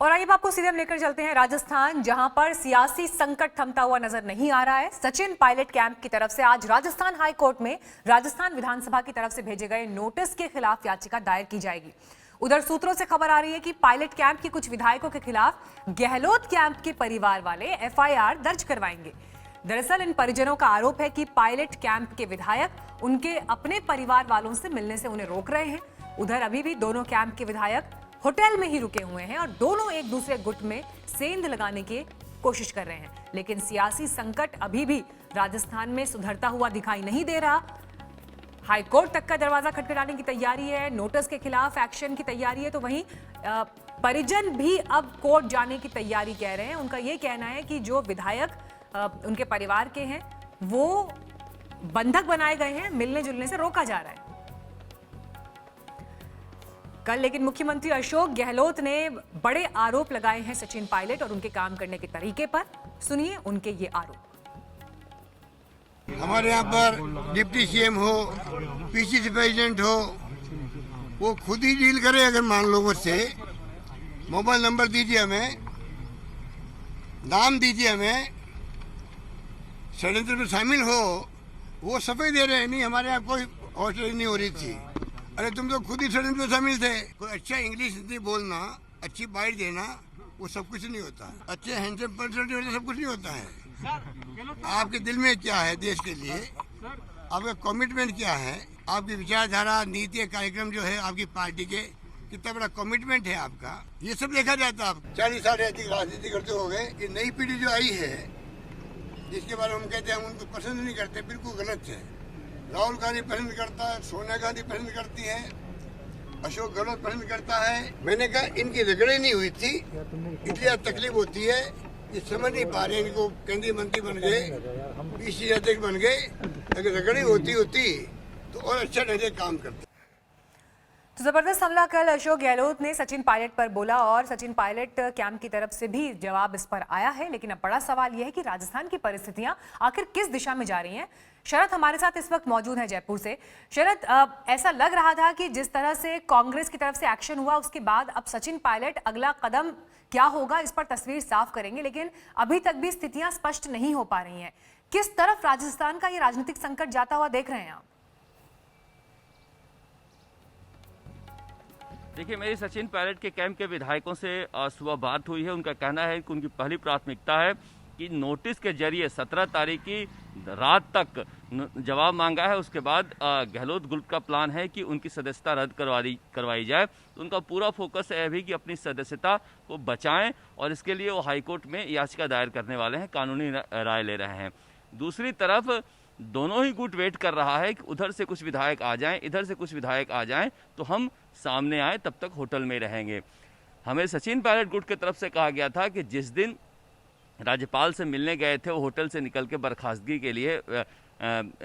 और आइए आपको सीधे हम लेकर चलते हैं राजस्थान, जहां पर सियासी संकट थमता हुआ नजर नहीं आ रहा है। सचिन पायलट कैंप की तरफ से आज राजस्थान हाई कोर्ट में राजस्थान विधानसभा की तरफ से भेजे गए नोटिस के खिलाफ याचिका दायर की जाएगी। उधर सूत्रों से खबर आ रही है कि पायलट कैंप के कुछ विधायकों के खिलाफ गहलोत कैंप के परिवार वाले एफआईआर दर्ज करवाएंगे। दरअसल इन परिजनों का आरोप है कि पायलट कैंप के विधायक उनके अपने परिवार वालों से मिलने से उन्हें रोक रहे हैं। उधर अभी भी दोनों कैंप के विधायक होटल में ही रुके हुए हैं और दोनों एक दूसरे गुट में सेंध लगाने की कोशिश कर रहे हैं। लेकिन सियासी संकट अभी भी राजस्थान में सुधरता हुआ दिखाई नहीं दे रहा। हाई कोर्ट तक का दरवाजा खटखटाने की तैयारी है, नोटिस के खिलाफ एक्शन की तैयारी है, तो वहीं परिजन भी अब कोर्ट जाने की तैयारी कह रहे हैं। उनका यह कहना है कि जो विधायक उनके परिवार के हैं वो बंधक बनाए गए हैं, मिलने जुलने से रोका जा रहा है। कल लेकिन मुख्यमंत्री अशोक गहलोत ने बड़े आरोप लगाए हैं सचिन पायलट और उनके काम करने के तरीके पर। सुनिए उनके ये आरोप। हमारे यहाँ पर डिप्टी सीएम हो, पीसीसी प्रेसिडेंट हो, वो खुद ही डील करे। अगर मान लो मुझसे मोबाइल नंबर दीजिए, हमें नाम दीजिए, हमें षड्यंत्र में शामिल हो, वो सफाई दे रहे हैं। नहीं, हमारे यहाँ कोई हॉस्टल नहीं हो रही थी। अरे तुम तो खुद ही षड्यंत्र में शामिल थे। कोई अच्छा इंग्लिश हिंदी बोलना, अच्छी बाइट देना, वो सब कुछ नहीं होता। अच्छे हैंडसम पर्सनैलिटी होना सब कुछ नहीं होता है। आपके दिल में क्या है देश के लिए, आपका कमिटमेंट क्या है, आपकी विचारधारा, नीति, कार्यक्रम जो है आपकी पार्टी के, कितना बड़ा कमिटमेंट है आपका, ये सब देखा जाता है। आप 40 साल अधिक राजनीति करते हो गए। ये नई पीढ़ी जो आई है, जिसके बारे में हम कहते हैं हम उनको पसंद नहीं करते, बिल्कुल गलत है। राहुल गांधी पसंद करता है, सोनिया गांधी पसंद करती है, अशोक गहलोत पसंद करता है। मैंने कहा इनकी रगड़े नहीं हुई थी, इसलिए तकलीफ होती है। ये समझ नहीं पा रहे, इनको केंद्रीय मंत्री बन गए, पीसीसी अध्यक्ष बन गए। अगर रगड़ी होती तो और अच्छा ढंग से काम करते। तो जबरदस्त हमला कल अशोक गहलोत ने सचिन पायलट पर बोला और सचिन पायलट कैंप की तरफ से भी जवाब इस पर आया है। लेकिन अब बड़ा सवाल यह है कि राजस्थान की परिस्थितियां आखिर किस दिशा में जा रही हैं। शरद हमारे साथ इस वक्त मौजूद है जयपुर से। शरद, ऐसा लग रहा था कि जिस तरह से कांग्रेस की तरफ से एक्शन हुआ उसके बाद अब सचिन पायलट अगला कदम क्या होगा इस पर तस्वीर साफ करेंगे, लेकिन अभी तक भी स्थितियां स्पष्ट नहीं हो पा रही हैं। किस तरफ राजस्थान का ये राजनीतिक संकट जाता हुआ देख रहे हैं आप? देखिए, मेरी सचिन पायलट के कैंप के विधायकों से सुबह बात हुई है। उनका कहना है कि उनकी पहली प्राथमिकता है कि नोटिस के जरिए 17 तारीख की रात तक जवाब मांगा है। उसके बाद गहलोत ग्रुप का प्लान है कि उनकी सदस्यता रद्द करवाई जाए। तो उनका पूरा फोकस है भी कि अपनी सदस्यता को बचाएं और इसके लिए वो हाईकोर्ट में याचिका दायर करने वाले हैं, कानूनी राय ले रहे हैं। दूसरी तरफ दोनों ही गुट वेट कर रहा है कि उधर से कुछ विधायक आ जाएं, इधर से कुछ विधायक आ जाएं तो हम सामने आए, तब तक होटल में रहेंगे। हमें सचिन पायलट गुट की तरफ से कहा गया था कि जिस दिन राज्यपाल से मिलने गए थे वो होटल से निकल के बर्खास्तगी के लिए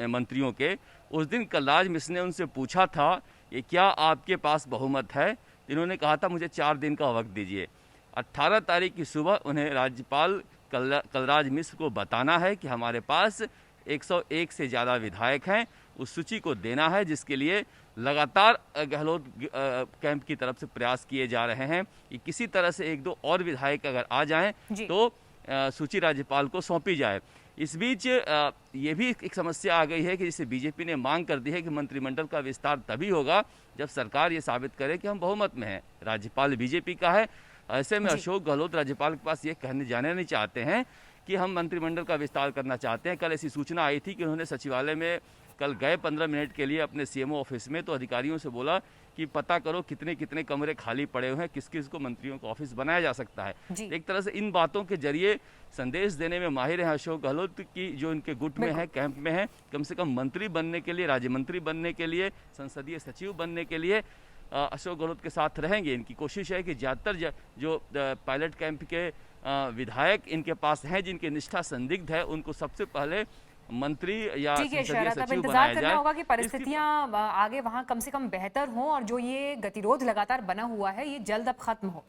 मंत्रियों के, उस दिन कलराज मिश्र ने उनसे पूछा था ये क्या आपके पास बहुमत है। इन्होंने कहा था मुझे 4 दिन का वक्त दीजिए। 18 तारीख की सुबह उन्हें राज्यपाल कलराज मिश्र को बताना है कि हमारे पास 101 से ज़्यादा विधायक हैं, उस सूची को देना है, जिसके लिए लगातार गहलोत कैंप की तरफ से प्रयास किए जा रहे हैं कि किसी तरह से 1-2 और विधायक अगर आ जाएं तो सूची राज्यपाल को सौंपी जाए। इस बीच ये भी एक समस्या आ गई है कि जिसे बीजेपी ने मांग कर दी है कि मंत्रिमंडल का विस्तार तभी होगा जब सरकार ये साबित करे कि हम बहुमत में हैं। राज्यपाल बीजेपी का है। ऐसे में अशोक गहलोत राज्यपाल के पास ये कहने जाने नहीं चाहते हैं कि हम मंत्रिमंडल का विस्तार करना चाहते हैं। कल ऐसी सूचना आई थी कि उन्होंने सचिवालय में कल गए 15 मिनट के लिए अपने सीएमओ ऑफिस में, तो अधिकारियों से बोला कि पता करो कितने कितने कमरे खाली पड़े हुए हैं, किस किस को मंत्रियों का ऑफिस बनाया जा सकता है। एक तरह से इन बातों के जरिए संदेश देने में माहिर हैं अशोक गहलोत की, जो इनके गुट में है, कैंप में है। कम से कम मंत्री बनने के लिए, राज्य मंत्री बनने के लिए, संसदीय सचिव बनने के लिए अशोक गहलोत के साथ रहेंगे। इनकी कोशिश है कि ज़्यादातर जो पायलट कैंप के विधायक इनके पास हैं, जिनकी निष्ठा संदिग्ध है, उनको सबसे पहले मंत्री या संसदीय सचिव बनाया जाए। करना होगा कि परिस्थितियां आगे वहां कम से कम बेहतर हों और जो ये गतिरोध लगातार बना हुआ है ये जल्द अब खत्म हो।